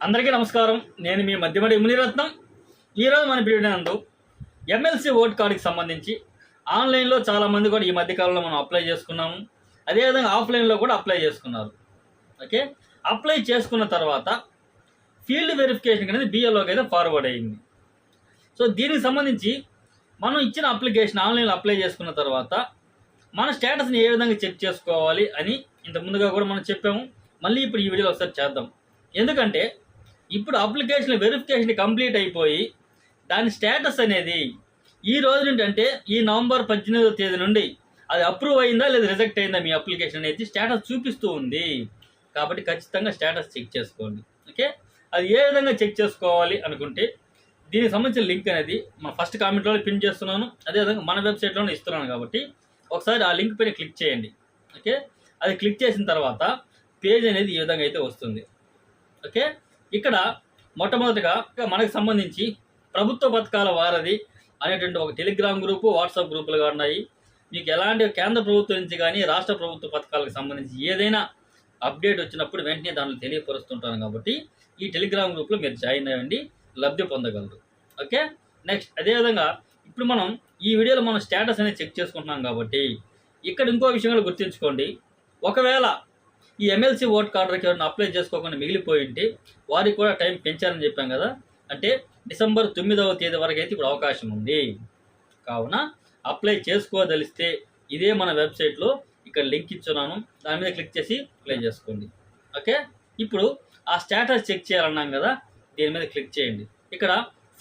అందరికీ నమస్కారం. నేను మీ మధ్యమడి మునిరత్నం. ఈరోజు మన వీడియో నందు ఎమ్మెల్సీ ఓట్ కార్డుకి సంబంధించి ఆన్లైన్లో చాలామంది కూడా ఈ మధ్యకాలంలో మనం అప్లై చేసుకున్నాము. అదేవిధంగా ఆఫ్లైన్లో కూడా అప్లై చేసుకున్నారు. ఓకే, అప్లై చేసుకున్న తర్వాత ఫీల్డ్ వెరిఫికేషన్ అనేది బిఎల్ఓకి అయితే ఫార్వర్డ్ అయ్యింది. సో దీనికి సంబంధించి మనం ఇచ్చిన అప్లికేషన్ ఆన్లైన్లో అప్లై చేసుకున్న తర్వాత మన స్టేటస్ని ఏ విధంగా చెక్ చేసుకోవాలి అని ఇంత ముందుగా కూడా మనం చెప్పాము. మళ్ళీ ఇప్పుడు ఈ వీడియోలో ఒకసారి చేద్దాం. ఎందుకంటే ఇప్పుడు అప్లికేషన్ వెరిఫికేషన్ కంప్లీట్ అయిపోయి దాని స్టేటస్ అనేది ఈ రోజు నుండి, అంటే ఈ నవంబర్ 18వ తేదీ నుండి అది అప్రూవ్ అయిందా లేదా రిజెక్ట్ అయిందా మీ అప్లికేషన్ అనేది స్టేటస్ చూపిస్తూ ఉంది. కాబట్టి ఖచ్చితంగా స్టేటస్ చెక్ చేసుకోండి. ఓకే, అది ఏ విధంగా చెక్ చేసుకోవాలి అనుకుంటే దీనికి సంబంధించిన లింక్ అనేది మన ఫస్ట్ కామెంట్లో పిన్ చేస్తున్నాను, అదేవిధంగా మన వెబ్సైట్లోనే ఇస్తున్నాను. కాబట్టి ఒకసారి ఆ లింక్ పైన క్లిక్ చేయండి. ఓకే, అది క్లిక్ చేసిన తర్వాత పేజ్ అనేది ఈ విధంగా అయితే వస్తుంది. ఓకే, ఇక్కడ మొట్టమొదటిగా మనకు సంబంధించి ప్రభుత్వ పథకాల వారధి అనేటువంటి ఒక టెలిగ్రామ్ గ్రూపు, వాట్సాప్ గ్రూపులుగా ఉన్నాయి. మీకు ఎలాంటి కేంద్ర ప్రభుత్వం నుంచి కానీ రాష్ట్ర ప్రభుత్వ పథకాలకు సంబంధించి ఏదైనా అప్డేట్ వచ్చినప్పుడు వెంటనే దాంట్లో తెలియపరుస్తుంటాను. కాబట్టి ఈ టెలిగ్రామ్ గ్రూప్లో మీరు జాయిన్ అయ్యండి, లబ్ధి పొందగలరు. ఓకే, నెక్స్ట్ అదేవిధంగా ఇప్పుడు మనం ఈ వీడియోలో మనం స్టేటస్ అనేది చెక్ చేసుకుంటున్నాం. కాబట్టి ఇక్కడ ఇంకో విషయం కూడా గుర్తుంచుకోండి. ఒకవేళ ఈ ఎమ్మెల్సీ ఓట్ కార్డుకి ఎవరైనా అప్లై చేసుకోకుండా మిగిలిపోయి ఉంటే వారికి కూడా టైం పెంచారని చెప్పాం కదా. అంటే డిసెంబర్ 9వ తేదీ వరకు అయితే ఇప్పుడు అవకాశం ఉంది. కావున అప్లై చేసుకోదలిస్తే ఇదే మన వెబ్సైట్లో ఇక్కడ లింక్ ఇచ్చున్నాను, దాని మీద క్లిక్ చేసి అప్లై చేసుకోండి. ఓకే, ఇప్పుడు ఆ స్టేటస్ చెక్ చేయాలన్నాం కదా, దీని మీద క్లిక్ చేయండి. ఇక్కడ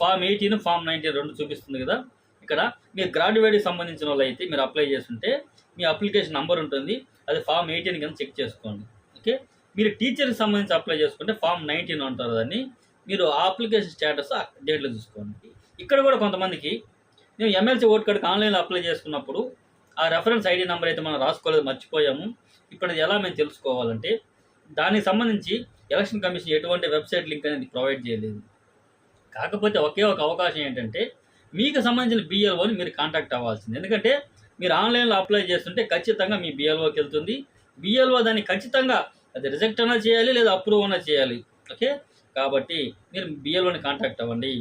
ఫామ్ 18, ఫామ్ 19 రెండు చూపిస్తుంది కదా. ఇక్కడ మీరు గ్రాడ్యుయేట్కి సంబంధించిన వాళ్ళు అయితే మీరు అప్లై చేస్తుంటే మీ అప్లికేషన్ నంబర్ ఉంటుంది, అది ఫామ్ 18 కింద చెక్ చేసుకోండి. ఓకే, మీరు టీచర్కి సంబంధించి అప్లై చేసుకుంటే ఫామ్ 19 అంటారు దాన్ని. మీరు ఆ అప్లికేషన్ స్టేటస్ డేట్లో చూసుకోండి. ఇక్కడ కూడా కొంతమందికి మేము ఎమ్మెల్సీ ఓట్ కార్డుకి ఆన్లైన్లో అప్లై చేసుకున్నప్పుడు ఆ రెఫరెన్స్ ఐడి నెంబర్ అయితే మనం రాసుకోలేదు, మర్చిపోయాము. ఇప్పుడు అది ఎలా మేము తెలుసుకోవాలంటే దానికి సంబంధించి ఎలక్షన్ కమిషన్ ఎటువంటి వెబ్సైట్ లింక్ అనేది ప్రొవైడ్ చేయలేదు. కాకపోతే ఒకే ఒక అవకాశం ఏంటంటే మీకు సంబంధించిన బిఎల్ఓని మీరు కాంటాక్ట్ అవ్వాల్సింది. ఎందుకంటే మీరు ఆన్లైన్లో అప్లై చేస్తుంటే ఖచ్చితంగా మీ బిఎల్ఓకి వెళ్తుంది. బిఎల్ఓ దాన్ని ఖచ్చితంగా అది రిజెక్ట్ అయినా చేయాలి లేదా అప్రూవ్ అయినా చేయాలి. ఓకే, కాబట్టి మీరు బిఎల్ఓని కాంటాక్ట్ అవ్వండి.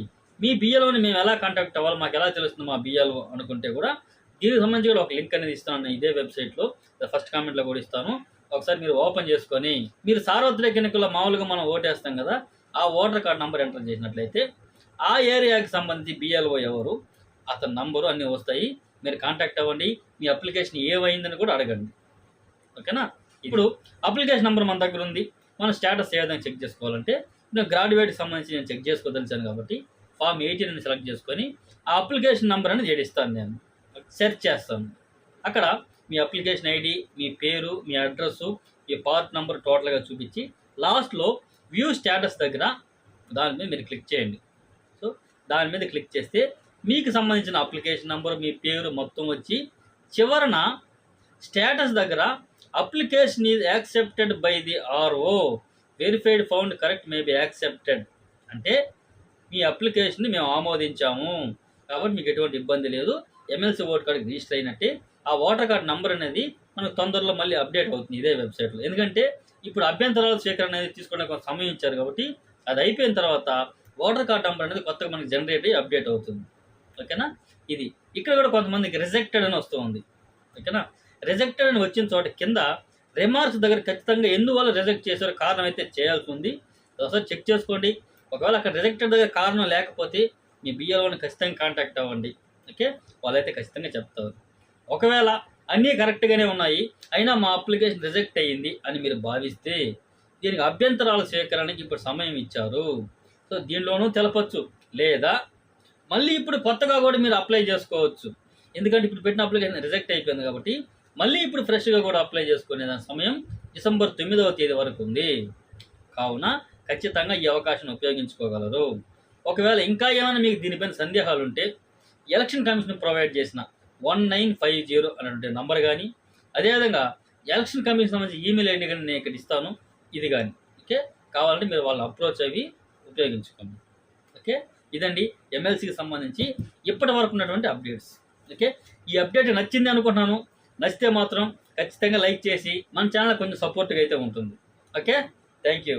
మీ బిఎల్ఓని మేము ఎలా కాంటాక్ట్ అవ్వాలి, మాకు ఎలా తెలుస్తుంది మా బిఎల్ఓ అనుకుంటే కూడా దీనికి సంబంధించి కూడా ఒక లింక్ అనేది ఇస్తాను ఇదే వెబ్సైట్లో, ఫస్ట్ కామెంట్లో కూడా ఇస్తాను. ఒకసారి మీరు ఓపెన్ చేసుకొని మీరు సార్వత్రిక ఎన్నికల్లో మామూలుగా మనం ఓటేస్తాం కదా, ఆ ఓటర్ కార్డ్ నెంబర్ ఎంటర్ చేసినట్లయితే ఆ ఏరియాకి సంబంధించి బిఎల్ఓ ఎవరు, అతని నంబరు అన్నీ వస్తాయి. మీరు కాంటాక్ట్ అవ్వండి, మీ అప్లికేషన్ ఏమైందని కూడా అడగండి. ఓకేనా, ఇప్పుడు అప్లికేషన్ నెంబర్ మన దగ్గర ఉంది. మన స్టేటస్ ఏ విధంగా చెక్ చేసుకోవాలంటే నేను గ్రాడ్యుయేట్కి సంబంధించి నేను చెక్ చేసుకోదలిచాను కాబట్టి ఫామ్ 18 సెలెక్ట్ చేసుకొని ఆ అప్లికేషన్ నెంబర్ అనేది ఏడిస్తాను. నేను సెర్చ్ చేస్తాను. అక్కడ మీ అప్లికేషన్ ఐడి, మీ పేరు, మీ అడ్రస్సు, మీ పార్ట్ నెంబర్ టోటల్గా చూపించి లాస్ట్లో వ్యూ స్టేటస్ దగ్గర దాని మీద మీరు క్లిక్ చేయండి. సో దాని మీద క్లిక్ చేస్తే మీకు సంబంధించిన అప్లికేషన్ నెంబర్, మీ పేరు మొత్తం వచ్చి చివరన స్టేటస్ దగ్గర application is accepted by the RO, verified found correct may be accepted, అంటే మీ అప్లికేషన్ని మేము ఆమోదించాము కాబట్టి మీకు ఎటువంటి ఇబ్బంది లేదు, ఎమ్మెల్సీ ఓట్ కార్డుకి రిజిస్టర్ అయినట్టే. ఆ ఓటర్ కార్డ్ నెంబర్ అనేది మనకు తొందరలో మళ్ళీ అప్డేట్ అవుతుంది ఇదే వెబ్సైట్లో. ఎందుకంటే ఇప్పుడు అభ్యంతరాల స్వీకరణ అనేది తీసుకోవడానికి కొంత సమయం ఇచ్చారు కాబట్టి అది అయిపోయిన తర్వాత ఓటర్ కార్డ్ నెంబర్ అనేది కొత్తగా మనకి జనరేట్ అయ్యి అప్డేట్ అవుతుంది. ఓకేనా, ఇది ఇక్కడ కూడా కొంతమందికి రిజెక్టెడ్ అని వస్తుంది. ఓకేనా, రిజెక్టెడ్ అని వచ్చిన చోట కింద రిమార్క్స్ దగ్గర ఖచ్చితంగా ఎందువల్ల రిజెక్ట్ చేశారో కారణం అయితే చేయాల్సి ఉంది. ఒకసారి చెక్ చేసుకోండి. ఒకవేళ అక్కడ రిజెక్టెడ్ దగ్గర కారణం లేకపోతే మీ బిఎల్ఓని ఖచ్చితంగా కాంటాక్ట్ అవ్వండి. ఓకే, వాళ్ళైతే ఖచ్చితంగా చెప్తారు. ఒకవేళ అన్నీ కరెక్ట్గానే ఉన్నాయి అయినా మా అప్లికేషన్ రిజెక్ట్ అయ్యింది అని మీరు భావిస్తే దీనికి అభ్యంతరాల స్వీకరణకి ఇప్పుడు సమయం ఇచ్చారు. సో దీనిలోనూ తెలపచ్చు, లేదా మళ్ళీ ఇప్పుడు కొత్తగా కూడా మీరు అప్లై చేసుకోవచ్చు. ఎందుకంటే ఇప్పుడు పెట్టిన అప్లికేషన్ రిజెక్ట్ అయిపోయింది కాబట్టి మళ్ళీ ఇప్పుడు ఫ్రెష్గా కూడా అప్లై చేసుకునే దాని సమయం డిసెంబర్ 9వ తేదీ వరకు ఉంది. కావున ఖచ్చితంగా ఈ అవకాశాన్ని ఉపయోగించుకోగలరు. ఒకవేళ ఇంకా ఏమైనా మీకు దీనిపైన సందేహాలు ఉంటే ఎలక్షన్ కమిషన్ ప్రొవైడ్ చేసిన 1950 అనేటువంటి నంబర్ కానీ, అదేవిధంగా ఎలక్షన్ కమిషన్ సంబంధించి ఈమెయిల్ ఐడి కానీ నేను ఇక్కడ ఇస్తాను, ఇది కానీ. ఓకే, కావాలంటే మీరు వాళ్ళని అప్రోచ్ అవి ఉపయోగించుకోండి. ఓకే, ఇదండి ఎమ్మెల్సీకి సంబంధించి ఇప్పటి వరకు ఉన్నటువంటి అప్డేట్స్. ఓకే, ఈ అప్డేట్ నచ్చింది అనుకుంటున్నాను. నచ్చితే మాత్రం ఖచ్చితంగా లైక్ చేసి మన ఛానల్ కొంచెం సపోర్ట్గా అయితే ఉంటుంది. Okay, thank you.